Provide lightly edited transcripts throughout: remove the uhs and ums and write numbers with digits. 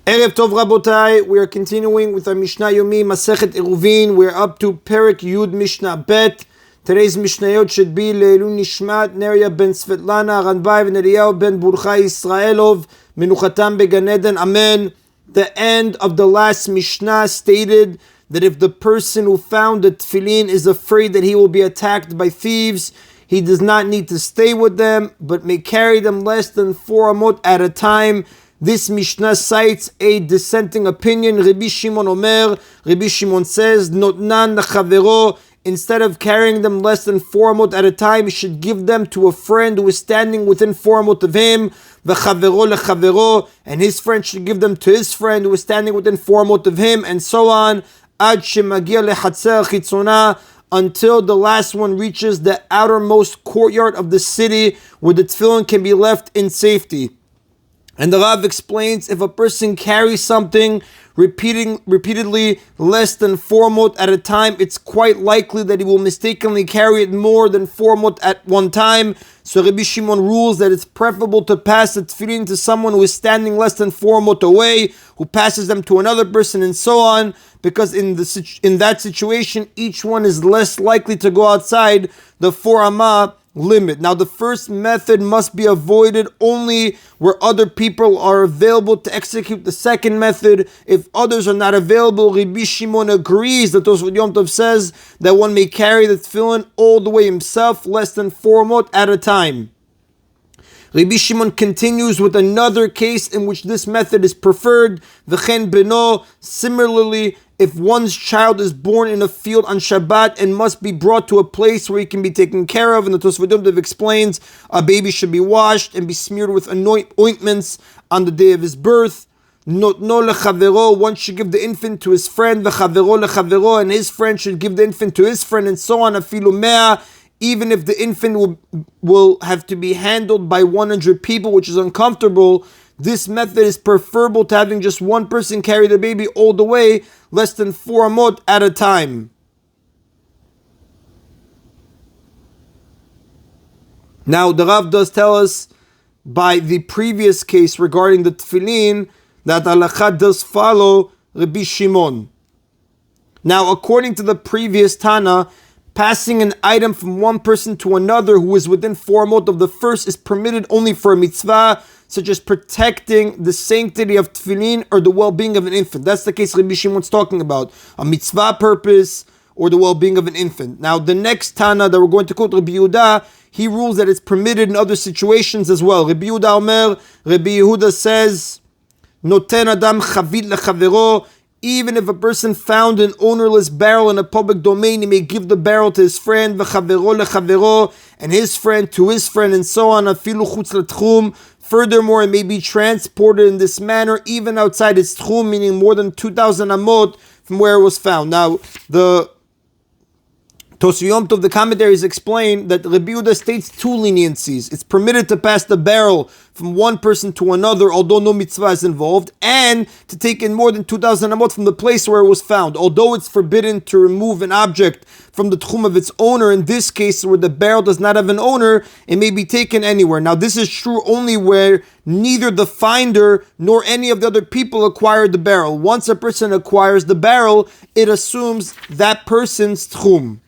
Erev Tov Rabotai, we are continuing with our Mishna Yomi, Masechet Eruvin. We're up to Perek Yud Mishnah Bet. Today's Mishnayot should be Leilun Nishmat, Neria ben Svetlana, Ranbai ben Eliyahu ben Burchai Israelov, Menuchatam beGan Eden. Amen. The end of the last Mishnah stated that if the person who found the tefillin is afraid that he will be attacked by thieves, he does not need to stay with them, but may carry them less than 4 amot at a time. This Mishnah cites a dissenting opinion. Rabbi Shimon Omer, Rabbi Shimon says, Notnan lechavero, instead of carrying them less than 4 amot at a time, he should give them to a friend who is standing within 4 amot of him. V'chavero lechavero, and his friend should give them to his friend who is standing within 4 amot of him, and so on. Ad shemagia lechatzer chitzona, until the last one reaches the outermost courtyard of the city where the tefillin can be left in safety. And the Rav explains, if a person carries something repeatedly less than 4 amot at a time, it's quite likely that he will mistakenly carry it more than 4 amot at one time. So Rabbi Shimon rules that it's preferable to pass the tefillin to someone who is standing less than 4 amot away, who passes them to another person, and so on, because in that situation, each one is less likely to go outside the 4 amah limit. Now, the first method must be avoided only where other people are available to execute the second method. If others are not available, Rabbi Shimon agrees that Tosfot Yom Tov says that one may carry the tefillin all the way himself, less than 4 amot at a time. Rabbi Shimon continues with another case in which this method is preferred. V'chen beno, similarly, if one's child is born in a field on Shabbat and must be brought to a place where he can be taken care of, and the Tosfot Yom Tov explains a baby should be washed and be smeared with ointments on the day of his birth. Notno lechavero, one should give the infant to his friend, v'chavero lechavero, and his friend should give the infant to his friend, and so on. Afilu mea, even if the infant will have to be handled by 100 people, which is uncomfortable, this method is preferable to having just one person carry the baby all the way, less than 4 amot at a time. Now, the Rav does tell us by the previous case regarding the tefillin that halakha does follow Rabbi Shimon. Now, according to the previous Tana, passing an item from one person to another who is within 4 amot of the first is permitted only for a mitzvah, such as protecting the sanctity of tefillin or the well-being of an infant. That's the case Rabbi Shimon's talking about, a mitzvah purpose or the well-being of an infant. Now, the next Tana that we're going to quote, Rabbi Yehuda, he rules that it's permitted in other situations as well. Rabbi Yehuda Omer, Rabbi Yehuda says, Noten adam chavit lechavero, even if a person found an ownerless barrel in a public domain, he may give the barrel to his friend, v'chavero lechavero, and his friend to his friend, and so on. Afilu chutz letchum. Furthermore, it may be transported in this manner even outside its tchum, meaning more than 2,000 amot from where it was found. Now, the Tosfot Yom Tov, the commentaries explain that Rabbi Yehuda states 2 leniencies. It's permitted to pass the barrel from one person to another, although no mitzvah is involved, and to take in more than 2,000 amot from the place where it was found. Although it's forbidden to remove an object from the tchum of its owner, in this case where the barrel does not have an owner, it may be taken anywhere. Now, this is true only where neither the finder nor any of the other people acquired the barrel. Once a person acquires the barrel, it assumes that person's tchum.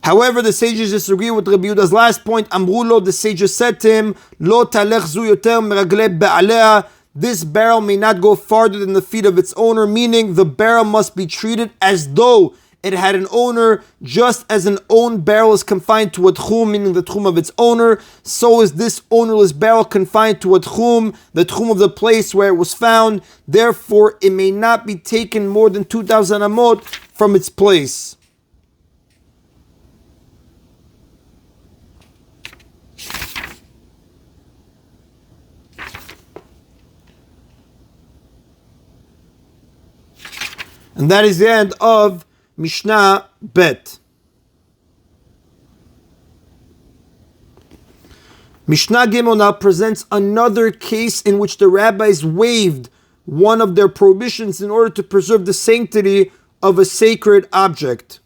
However, the sages disagree with Rabbi Yehuda's last point. Amrulo, the sages said to him, Lo talech zu yoter meragle be'alea. This barrel may not go farther than the feet of its owner, meaning the barrel must be treated as though it had an owner, just as an owned barrel is confined to a tchum, meaning the tchum of its owner. So is this ownerless barrel confined to a tchum, the tchum of the place where it was found. Therefore, it may not be taken more than 2,000 amot from its place. And that is the end of Mishnah Bet. Mishnah Gimel now presents another case in which the rabbis waived one of their prohibitions in order to preserve the sanctity of a sacred object.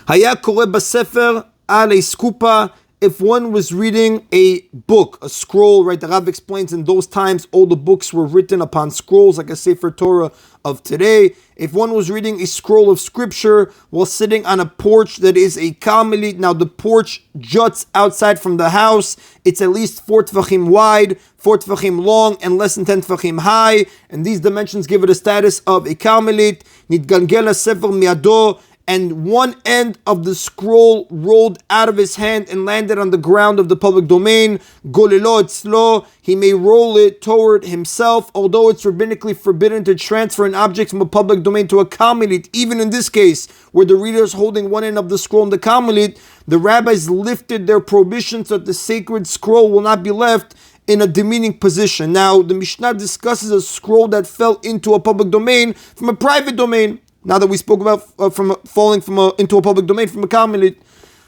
היה קורא בספר על אסקופה if one was reading a book, a scroll, right? The Rav explains in those times all the books were written upon scrolls, like a Sefer Torah of today. If one was reading a scroll of scripture while sitting on a porch that is a Karmelit, now the porch juts outside from the house. It's at least 4 tefachim wide, 4 tefachim long, and less than 10 tefachim high. And these dimensions give it a status of a Karmelit. Nitgangel sefer miado, and one end of the scroll rolled out of his hand and landed on the ground of the public domain. Golelo etzlo, he may roll it toward himself, although it's rabbinically forbidden to transfer an object from a public domain to a Karmelit. Even in this case, where the reader is holding one end of the scroll in the Karmelit, the rabbis lifted their prohibition so that the sacred scroll will not be left in a demeaning position. Now, the Mishnah discusses a scroll that fell into a public domain from a private domain. Now that we spoke about from falling into a public domain from a Karmelit.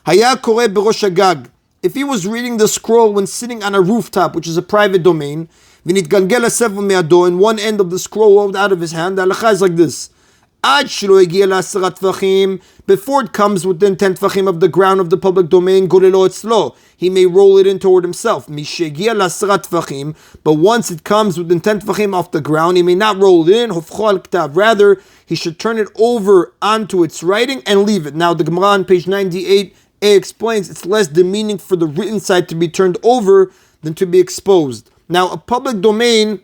Haya koreh berosh hagag. If he was reading the scroll when sitting on a rooftop, which is a private domain, v'nitgangel hasefer miado, and one end of the scroll rolled out of his hand, the halacha is like this. Ad shelo hagiya ל10 טפחים, before it comes within 10 tefachim of the ground of the public domain, golelo etzlo, he may roll it in toward himself. Mishegiya ל10 טפחים, but once it comes within 10 tefachim off the ground, he may not roll it in. Hofcho al ktav, rather he should turn it over onto its writing and leave it. Now the Gemara on page 98a explains it's less demeaning for the written side to be turned over than to be exposed. Now a public domain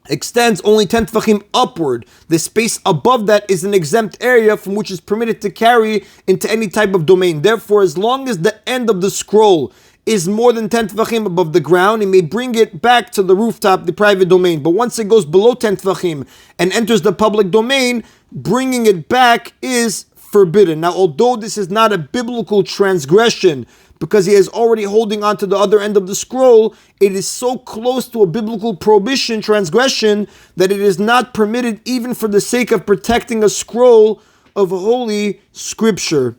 extends only 10 tefachim upward. The space above that is an exempt area from which is permitted to carry into any type of domain. Therefore, as long as the end of the scroll is more than 10 tefachim above the ground, he may bring it back to the rooftop, the private domain. But once it goes below 10 tefachim and enters the public domain, bringing it back is forbidden. Now, although this is not a biblical transgression, because he is already holding on to the other end of the scroll, it is so close to a biblical prohibition, transgression, that it is not permitted even for the sake of protecting a scroll of holy scripture.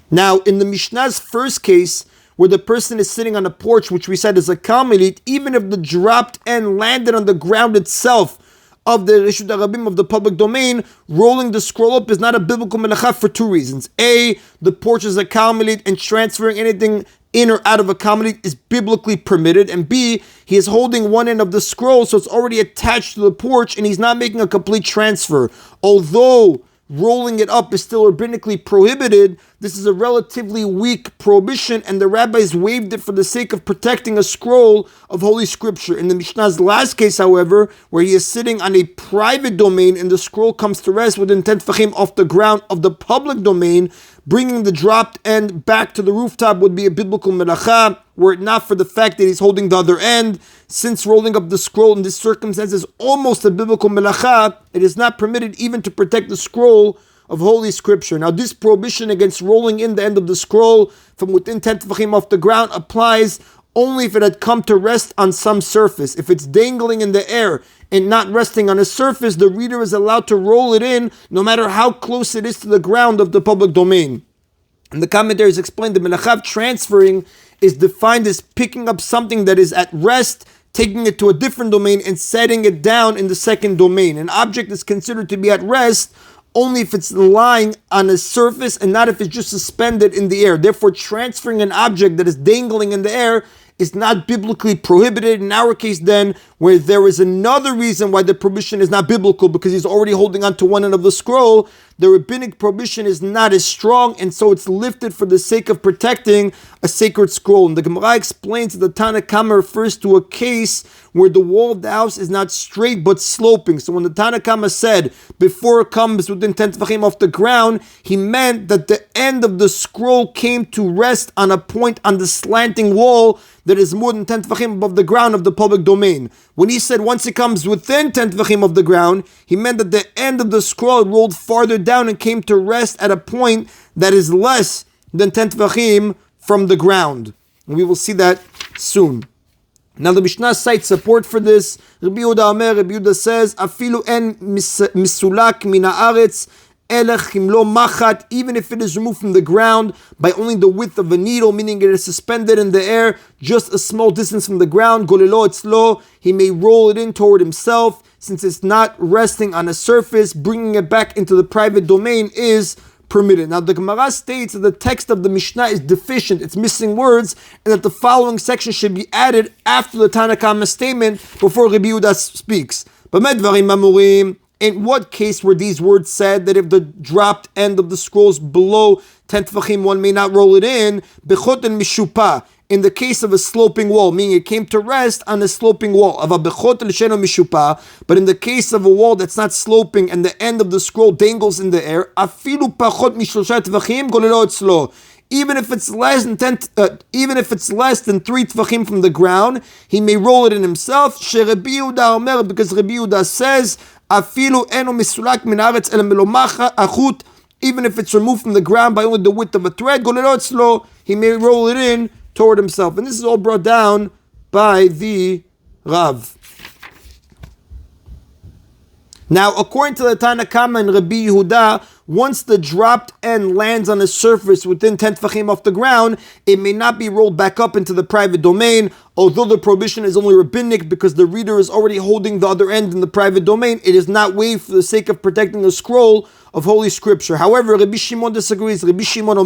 Now, in the Mishnah's first case, where the person is sitting on a porch, which we said is a Karmelit, even if the dropped end landed on the ground itself of the Reshut HaRabim of the public domain, rolling the scroll up is not a biblical melacha for two reasons. A, the porch is a Karmelit and transferring anything in or out of a Karmelit is biblically permitted. And B, he is holding one end of the scroll, so it's already attached to the porch and he's not making a complete transfer. Although rolling it up is still rabbinically prohibited, this is a relatively weak prohibition, and the rabbis waived it for the sake of protecting a scroll of holy scripture. In the Mishnah's last case, however, where he is sitting on a private domain and the scroll comes to rest within 10 tefachim off the ground of the public domain, bringing the dropped end back to the rooftop would be a biblical melacha, were it not for the fact that he's holding the other end. Since rolling up the scroll in this circumstance is almost a biblical melacha, it is not permitted even to protect the scroll of holy scripture. Now, this prohibition against rolling in the end of the scroll from within 10 tefachim off the ground applies only if it had come to rest on some surface. If it's dangling in the air and not resting on a surface, the reader is allowed to roll it in no matter how close it is to the ground of the public domain. And the commentaries explain the melacha of transferring is defined as picking up something that is at rest, taking it to a different domain, and setting it down in the second domain. An object is considered to be at rest only if it's lying on a surface and not if it's just suspended in the air. Therefore, transferring an object that is dangling in the air is not biblically prohibited. In our case then, where there is another reason why the prohibition is not biblical, because he's already holding on to one end of the scroll, the rabbinic prohibition is not as strong, and so it's lifted for the sake of protecting a sacred scroll. And the Gemara explains that the Tana Kama refers to a case where the wall of the house is not straight but sloping. So when the Tana Kama said, before it comes within 10 tefachim off the ground, he meant that the end of the scroll came to rest on a point on the slanting wall that is more than 10 tefachim above the ground of the public domain. When he said once it comes within 10 tefachim of the ground, he meant that the end of the scroll rolled farther down and came to rest at a point that is less than 10 tefachim from the ground. And we will see that soon. Now the Mishnah cites support for this. Rabbi Yehuda says, Afilu en misulak min haaretz elech himlo machat, even if it is removed from the ground by only the width of a needle, meaning it is suspended in the air just a small distance from the ground, golelo etzlo, he may roll it in toward himself, since it's not resting on a surface. Bringing it back into the private domain is permitted. Now the Gemara states that the text of the Mishnah is deficient, it's missing words, and that the following section should be added after the Tana Kama statement before Rabbi Yehuda speaks. In what case were these words said that if the dropped end of the scroll is below 10 tefachim, one may not roll it in? Bechot and mishupa. In the case of a sloping wall, meaning it came to rest on a sloping wall. But in the case of a wall that's not sloping and the end of the scroll dangles in the air, even if it's less than 3 tefachim from the ground, he may roll it in himself. Because Rabbi Yehuda says, even if it's removed from the ground by only the width of a thread, he may roll it in toward himself. And this is all brought down by the Rav. Now, according to the Tana Kama and Rabbi Yehuda, once the dropped end lands on a surface within 10 tefachim off the ground, it may not be rolled back up into the private domain. Although the prohibition is only rabbinic because the reader is already holding the other end in the private domain, it is not waived for the sake of protecting the scroll of Holy Scripture. However, Rabbi Shimon disagrees. Rabbi Shimon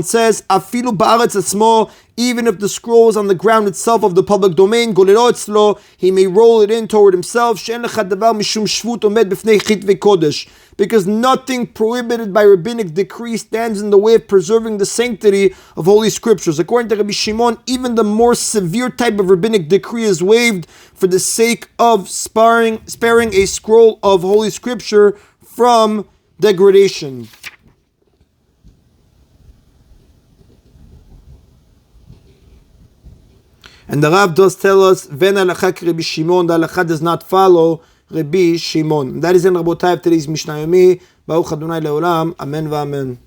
says, Afilu ba'aretz atzmo, even if the scroll is on the ground itself of the public domain, golelo etzlo, he may roll it in toward himself, she'en lecha davar mishum shvut omed b'fnei chitve kodesh, because nothing prohibited by rabbinic decree stands in the way of preserving the sanctity of Holy Scriptures. According to Rabbi Shimon, even the more severe type of rabbinic decree is waived for the sake of sparing a scroll of Holy Scripture from degradation. And the Rav does tell us, Ven halakha Rabbi Shimon, the halakha does not follow Rabbi Shimon. And that is in Rabotai of today's Mishna Yomi. Baruch Adonai leolam. Amen v'amen.